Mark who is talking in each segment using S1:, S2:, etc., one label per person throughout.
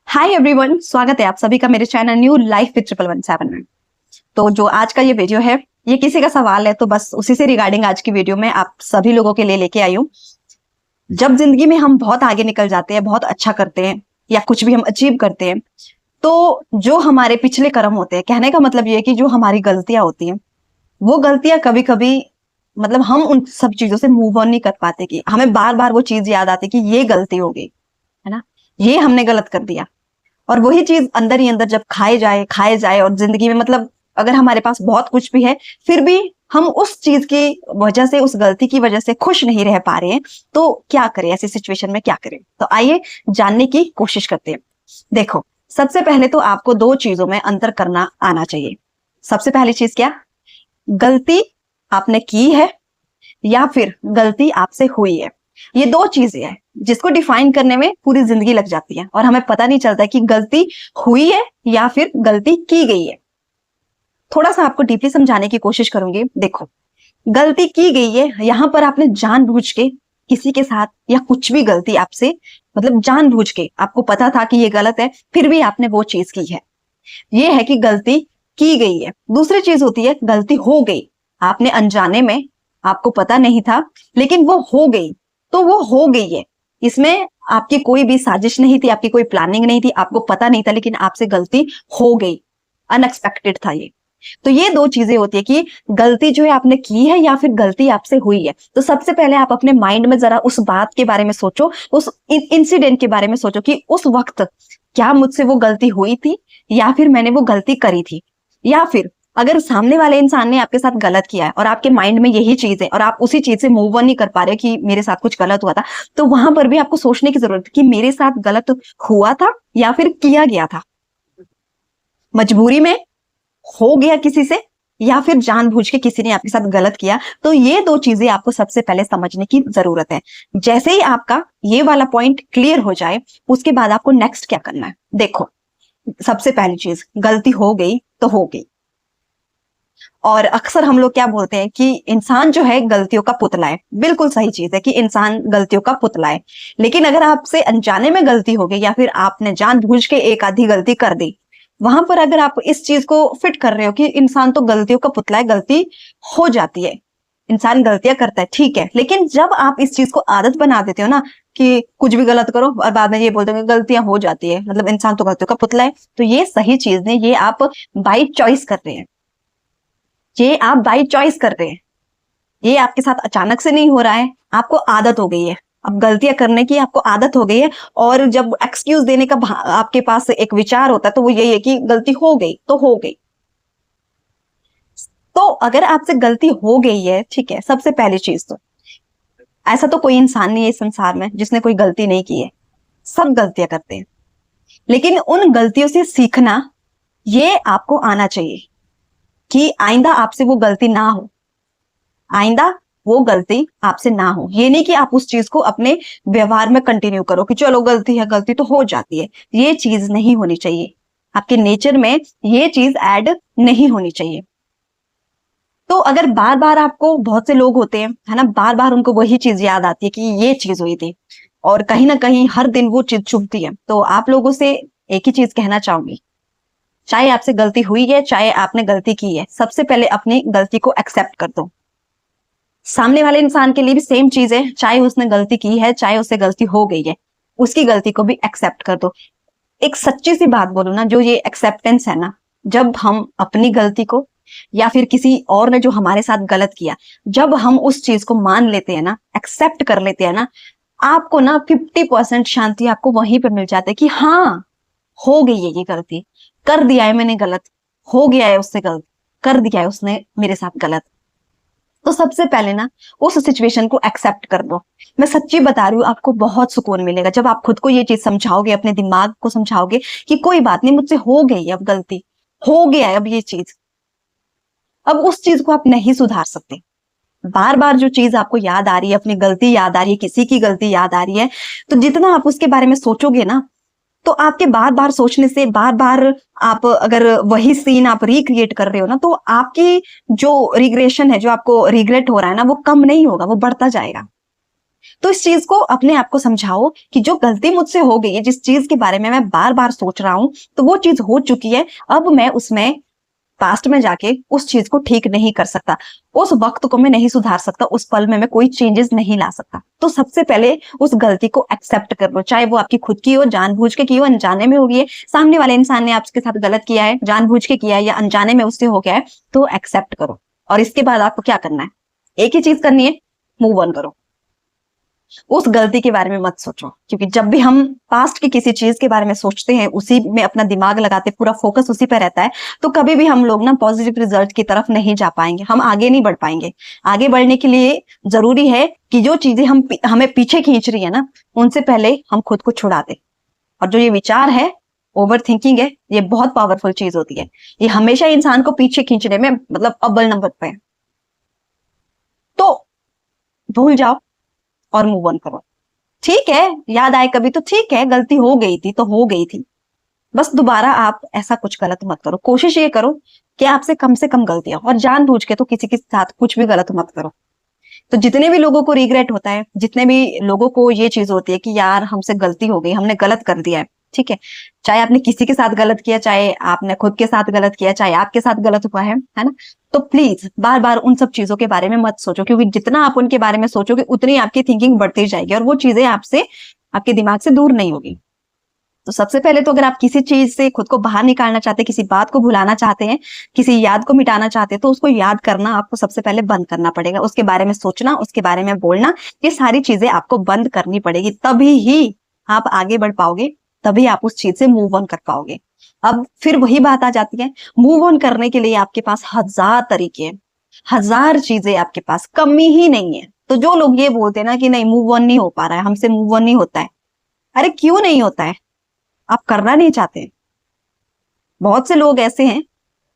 S1: Hi everyone, स्वागत है आप सभी का मेरे चैनल न्यू लाइफ विद 1117 में। तो जो आज का ये वीडियो है, ये किसी का सवाल है तो बस उसी से रिगार्डिंग आज की वीडियो में आप सभी लोगों के लिए लेके आई हूँ। जब जिंदगी में हम बहुत आगे निकल जाते हैं, बहुत अच्छा करते हैं या कुछ भी हम अचीव करते हैं, तो जो हमारे पिछले कर्म होते हैं, कहने का मतलब ये है कि जो हमारी गलतियां होती हैं, वो गलतियां कभी कभी मतलब हम उन सब चीजों से मूव ऑन नहीं कर पाते, कि हमें बार बार वो चीज याद आती कि ये गलती हो गई है ना, ये हमने गलत कर दिया। और वही चीज अंदर ही अंदर जब खाए जाए और जिंदगी में मतलब अगर हमारे पास बहुत कुछ भी है, फिर भी हम उस चीज की वजह से, उस गलती की वजह से खुश नहीं रह पा रहे हैं, तो क्या करें? ऐसी सिचुएशन में क्या करें? तो आइए जानने की कोशिश करते हैं। देखो, सबसे पहले तो आपको दो चीजों में अंतर करना आना चाहिए। सबसे पहली चीज क्या? गलती आपने की है या फिर गलती आपसे हुई है। ये दो चीजें हैं जिसको डिफाइन करने में पूरी जिंदगी लग जाती है और हमें पता नहीं चलता कि गलती हुई है या फिर गलती की गई है। थोड़ा सा आपको डीपली समझाने की कोशिश करूंगी। देखो, गलती की गई है, यहां पर आपने जानबूझ के किसी के साथ या कुछ भी गलती आपसे, मतलब जानबूझ के आपको पता था कि ये गलत है, फिर भी आपने वो चीज की है। ये है कि गलती की गई है। दूसरी चीज होती है गलती हो गई। आपने अनजाने में, आपको पता नहीं था, लेकिन वो हो गई, तो वो हो गई है। इसमें आपकी कोई भी साजिश नहीं थी, आपकी कोई प्लानिंग नहीं थी, आपको पता नहीं था, लेकिन आपसे गलती हो गई। अनएक्सपेक्टेड था ये। तो ये दो चीजें होती है कि गलती जो है आपने की है या फिर गलती आपसे हुई है। तो सबसे पहले आप अपने माइंड में जरा उस बात के बारे में सोचो, उस इंसिडेंट के बारे में सोचो कि उस वक्त क्या मुझसे वो गलती हुई थी या फिर मैंने वो गलती करी थी। या फिर अगर सामने वाले इंसान ने आपके साथ गलत किया है और आपके माइंड में यही चीज है और आप उसी चीज से मूव ऑन नहीं कर पा रहे कि मेरे साथ कुछ गलत हुआ था, तो वहां पर भी आपको सोचने की जरूरत है कि मेरे साथ गलत हुआ था या फिर किया गया था। मजबूरी में हो गया किसी से या फिर जानबूझ के किसी ने आपके साथ गलत किया। तो ये दो चीजें आपको सबसे पहले समझने की जरूरत है। जैसे ही आपका ये वाला पॉइंट क्लियर हो जाए, उसके बाद आपको नेक्स्ट क्या करना है। देखो, सबसे पहली चीज, गलती हो गई तो हो गई। और अक्सर हम लोग क्या बोलते हैं कि इंसान जो है गलतियों का पुतला है। बिल्कुल सही चीज है कि इंसान गलतियों का पुतला है, लेकिन अगर आपसे अनजाने में गलती हो गई या फिर आपने जानबूझ के एक आधी गलती कर दी, वहां पर अगर आप इस चीज को फिट कर रहे हो कि इंसान तो गलतियों का पुतला है, गलती हो जाती है, इंसान गलतियां करता है, ठीक है, लेकिन जब आप इस चीज को आदत बना देते हो ना कि कुछ भी गलत करो और बाद में ये बोलते हो गलतियां हो जाती है, मतलब इंसान तो गलतियों का पुतला है, तो ये सही चीज नहीं, ये आप बाई चॉइस कर रहे हैं। ये आप बाई चॉइस कर रहे हैं। ये आपके साथ अचानक से नहीं हो रहा है, आपको आदत हो गई है। अब गलतियां करने की आपको आदत हो गई है, और जब एक्सक्यूज देने का आपके पास एक विचार होता है तो वो यही है कि गलती हो गई तो हो गई। तो अगर आपसे गलती हो गई है, ठीक है, सबसे पहली चीज तो ऐसा तो कोई इंसान नहीं है इस संसार में जिसने कोई गलती नहीं की है। सब गलतियां करते हैं, लेकिन उन गलतियों से सीखना ये आपको आना चाहिए कि आइंदा आपसे वो गलती ना हो। आइंदा वो गलती आपसे ना हो। ये नहीं कि आप उस चीज को अपने व्यवहार में कंटिन्यू करो कि चलो गलती है, गलती तो हो जाती है। ये चीज नहीं होनी चाहिए, आपके नेचर में ये चीज ऐड नहीं होनी चाहिए। तो अगर बार बार आपको, बहुत से लोग होते हैं है ना, बार बार उनको वही चीज याद आती है कि ये चीज हुई थी और कहीं ना कहीं हर दिन वो चीज चुभती है, तो आप लोगों से एक ही चीज कहना चाहूंगी, चाहे आपसे गलती हुई है चाहे आपने गलती की है, सबसे पहले अपनी गलती को एक्सेप्ट कर दो। सामने वाले इंसान के लिए भी सेम चीज है, चाहे उसने गलती की है चाहे उससे गलती हो गई है, उसकी गलती को भी एक्सेप्ट कर दो। एक सच्ची सी बात बोलूं ना, जो ये एक्सेप्टेंस है ना, जब हम अपनी गलती को या फिर किसी और ने जो हमारे साथ गलत किया, जब हम उस चीज को मान लेते हैं ना, एक्सेप्ट कर लेते हैं ना, आपको ना 50% शांति आपको वहीं पे मिल जाती है कि हाँ, हो गई है ये गलती, कर दिया है मैंने गलत, हो गया है उससे गलत, कर दिया है उसने मेरे साथ गलत। तो सबसे पहले ना उस सिचुएशन को एक्सेप्ट कर दो। मैं सच्ची बता रही हूँ, आपको बहुत सुकून मिलेगा जब आप खुद को ये चीज समझाओगे, अपने दिमाग को समझाओगे कि कोई बात नहीं, मुझसे हो गई है अब गलती, हो गया है अब ये चीज, अब उस चीज को आप नहीं सुधार सकते। बार बार जो चीज आपको याद आ रही है, अपनी गलती याद आ रही है, किसी की गलती याद आ रही है, तो जितना आप उसके बारे में सोचोगे ना, तो आपके बार बार सोचने से, बार बार आप अगर वही सीन आप रिक्रिएट कर रहे हो ना, तो आपकी जो रिग्रेशन है, जो आपको रिग्रेट हो रहा है ना, वो कम नहीं होगा, वो बढ़ता जाएगा। तो इस चीज को अपने आप को समझाओ कि जो गलती मुझसे हो गई है, जिस चीज के बारे में मैं बार बार सोच रहा हूं, तो वो चीज हो चुकी है। अब मैं उसमें पास्ट में जाके उस चीज को ठीक नहीं कर सकता, उस वक्त को मैं नहीं सुधार सकता, उस पल में मैं कोई चेंजेस नहीं ला सकता। तो सबसे पहले उस गलती को एक्सेप्ट कर लो, चाहे वो आपकी खुद की हो, जानबूझ के की हो, अनजाने में हुई है, सामने वाले इंसान ने आपके साथ गलत किया है, जानबूझ के किया है या अनजाने में उससे हो गया है, तो एक्सेप्ट करो। और इसके बाद आपको क्या करना है, एक ही चीज करनी है, मूव ऑन करो। उस गलती के बारे में मत सोचो, क्योंकि जब भी हम पास्ट की किसी चीज के बारे में सोचते हैं, उसी में अपना दिमाग लगाते, पूरा फोकस उसी पर रहता है, तो कभी भी हम लोग ना पॉजिटिव रिजल्ट की तरफ नहीं जा पाएंगे, हम आगे नहीं बढ़ पाएंगे। आगे बढ़ने के लिए जरूरी है कि जो चीजें हमें पीछे खींच रही है ना, उनसे पहले हम खुद को छुड़ा दें। और जो ये विचार है, ओवर थिंकिंग है, ये बहुत पावरफुल चीज होती है। ये हमेशा इंसान को पीछे खींचने में मतलब अव्वल नंबर पे है। तो भूल जाओ और मूव ऑन करो। ठीक है, याद आए कभी तो ठीक है, गलती हो गई थी तो हो गई थी, बस दोबारा आप ऐसा कुछ गलत मत करो। कोशिश ये करो कि आपसे कम से कम गलतियां, और जानबूझ के तो किसी के साथ कुछ भी गलत मत करो। तो जितने भी लोगों को रिग्रेट होता है, जितने भी लोगों को ये चीज होती है कि यार हमसे गलती हो गई, हमने गलत कर दिया है, ठीक है, चाहे आपने किसी के साथ गलत किया, चाहे आपने खुद के साथ गलत किया, चाहे आपके साथ गलत हुआ है ना, तो प्लीज बार बार उन सब चीजों के बारे में मत सोचो, क्योंकि जितना आप उनके बारे में सोचोगे उतनी आपकी थिंकिंग बढ़ती जाएगी और वो चीजें आपसे, आपके दिमाग से दूर नहीं होगी। तो सबसे पहले तो अगर आप किसी चीज से खुद को बाहर निकालना चाहते हैं, किसी बात को भुलाना चाहते हैं, किसी याद को मिटाना चाहते हैं, तो उसको याद करना आपको सबसे पहले बंद करना पड़ेगा। उसके बारे में सोचना, उसके बारे में बोलना, ये सारी चीजें आपको बंद करनी पड़ेगी, तभी ही आप आगे बढ़ पाओगे, तभी आप उस चीज से मूव ऑन कर पाओगे। अब फिर वही बात आ जाती है, मूव ऑन करने के लिए आपके पास हजार तरीके हैं, हजार चीजें आपके पास, कमी ही नहीं है। तो जो लोग ये बोलते हैं ना कि नहीं मूव ऑन नहीं हो पा रहा है, हमसे मूव ऑन नहीं होता है, अरे क्यों नहीं होता है? आप करना नहीं चाहते। बहुत से लोग ऐसे हैं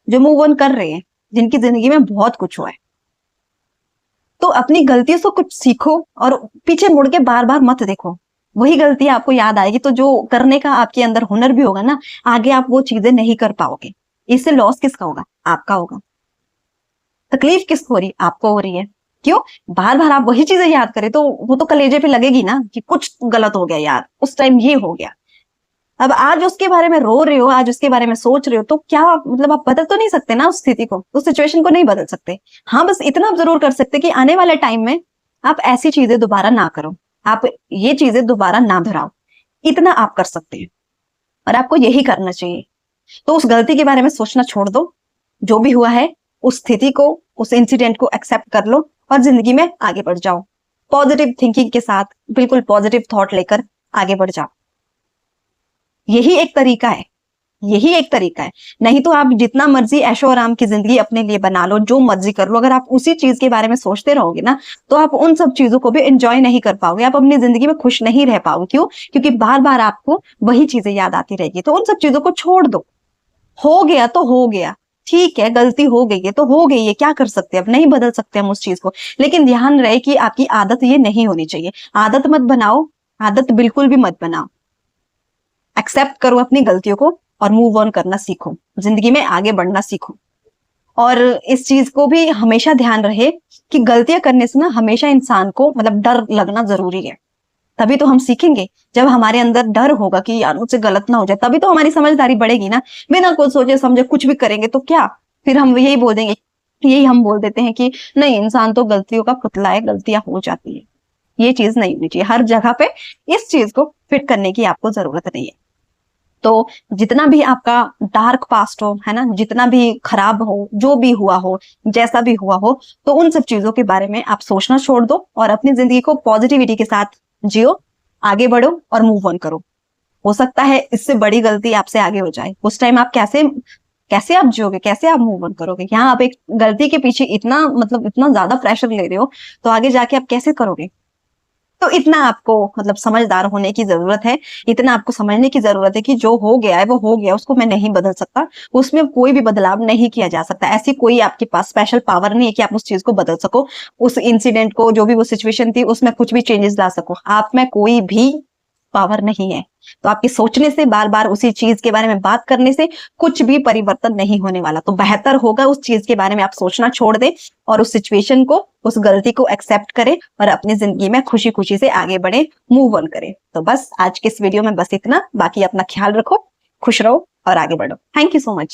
S1: जो मूव ऑन कर रहे हैं, जिनकी जिंदगी में बहुत कुछ हुआ है। तो अपनी गलतियों से कुछ सीखो और पीछे मुड़ के बार बार मत देखो, वही गलती आपको याद आएगी। तो जो करने का आपके अंदर हुनर भी होगा ना, आगे आप वो चीजें नहीं कर पाओगे। इससे लॉस किसका होगा? आपका होगा। तकलीफ किसको हो रही? आपको हो रही है। क्यों? बार बार आप वही चीजें याद करें तो वो तो कलेजे पे लगेगी ना कि कुछ गलत हो गया यार, उस टाइम ये हो गया। अब आज उसके बारे में रो रहे हो, आज उसके बारे में सोच रहे हो, तो क्या मतलब आप बदल तो नहीं सकते ना उस स्थिति को, उस सिचुएशन को नहीं बदल सकते। हाँ, बस इतना आप जरूर कर सकते कि आने वाले टाइम में आप ऐसी चीजें दोबारा ना करो, आप ये चीजें दोबारा ना दोहराओ, इतना आप कर सकते हैं और आपको यही करना चाहिए। तो उस गलती के बारे में सोचना छोड़ दो, जो भी हुआ है उस स्थिति को, उस इंसिडेंट को एक्सेप्ट कर लो और जिंदगी में आगे बढ़ जाओ। पॉजिटिव थिंकिंग के साथ, बिल्कुल पॉजिटिव थॉट लेकर आगे बढ़ जाओ। यही एक तरीका है, यही एक तरीका है। नहीं तो आप जितना मर्जी ऐशो आराम की जिंदगी अपने लिए बना लो, जो मर्जी कर लो, अगर आप उसी चीज के बारे में सोचते रहोगे ना, तो आप उन सब चीजों को भी एंजॉय नहीं कर पाओगे, आप अपनी जिंदगी में खुश नहीं रह पाओगे। क्यों? क्योंकि बार बार आपको वही चीजें याद आती रहेगी। तो उन सब चीजों को छोड़ दो। हो गया तो हो गया, ठीक है, गलती हो गई है तो हो गई है, क्या कर सकते हैं, अब नहीं बदल सकते हम उस चीज को। लेकिन ध्यान रहे कि आपकी आदत ये नहीं होनी चाहिए। आदत मत बनाओ, आदत बिल्कुल भी मत बनाओ। एक्सेप्ट करो अपनी गलतियों को और मूव ऑन करना सीखो, जिंदगी में आगे बढ़ना सीखो। और इस चीज को भी हमेशा ध्यान रहे कि गलतियां करने से ना हमेशा इंसान को मतलब डर लगना जरूरी है। तभी तो हम सीखेंगे। जब हमारे अंदर डर होगा कि यार मुझसे गलत ना हो जाए, तभी तो हमारी समझदारी बढ़ेगी ना। बिना कुछ सोचे समझे कुछ भी करेंगे तो क्या, फिर हम यही बोल देंगे, यही हम बोल देते हैं कि नहीं, इंसान तो गलतियों का पुतला है, गलतियां हो जाती है। ये चीज नहीं होनी चाहिए। हर जगह पे इस चीज को फिट करने की आपको जरूरत नहीं है। तो जितना भी आपका डार्क पास्ट हो, है ना, जितना भी खराब हो, जो भी हुआ हो, जैसा भी हुआ हो, तो उन सब चीजों के बारे में आप सोचना छोड़ दो और अपनी जिंदगी को पॉजिटिविटी के साथ जियो, आगे बढ़ो और मूव ऑन करो। हो सकता है इससे बड़ी गलती आपसे आगे हो जाए, उस टाइम आप कैसे कैसे आप जियोगे, कैसे आप मूव ऑन करोगे? यहाँ आप एक गलती के पीछे इतना मतलब इतना ज्यादा प्रेशर ले रहे हो, तो आगे जाके आप कैसे करोगे? तो इतना आपको मतलब समझदार होने की जरूरत है, इतना आपको समझने की जरूरत है कि जो हो गया है वो हो गया, उसको मैं नहीं बदल सकता, उसमें कोई भी बदलाव नहीं किया जा सकता। ऐसी कोई आपके पास स्पेशल पावर नहीं है कि आप उस चीज को बदल सको, उस इंसिडेंट को, जो भी वो सिचुएशन थी, उसमें कुछ भी चेंजेस ला सको। आप में कोई भी पावर नहीं है। तो आपके सोचने से, बार बार उसी चीज के बारे में बात करने से कुछ भी परिवर्तन नहीं होने वाला। तो बेहतर होगा उस चीज के बारे में आप सोचना छोड़ दें और उस सिचुएशन को, उस गलती को एक्सेप्ट करें और अपनी जिंदगी में खुशी खुशी से आगे बढ़े, मूव ऑन करें। तो बस आज के इस वीडियो में बस इतना। बाकी अपना ख्याल रखो, खुश रहो और आगे बढ़ो। Thank you so much.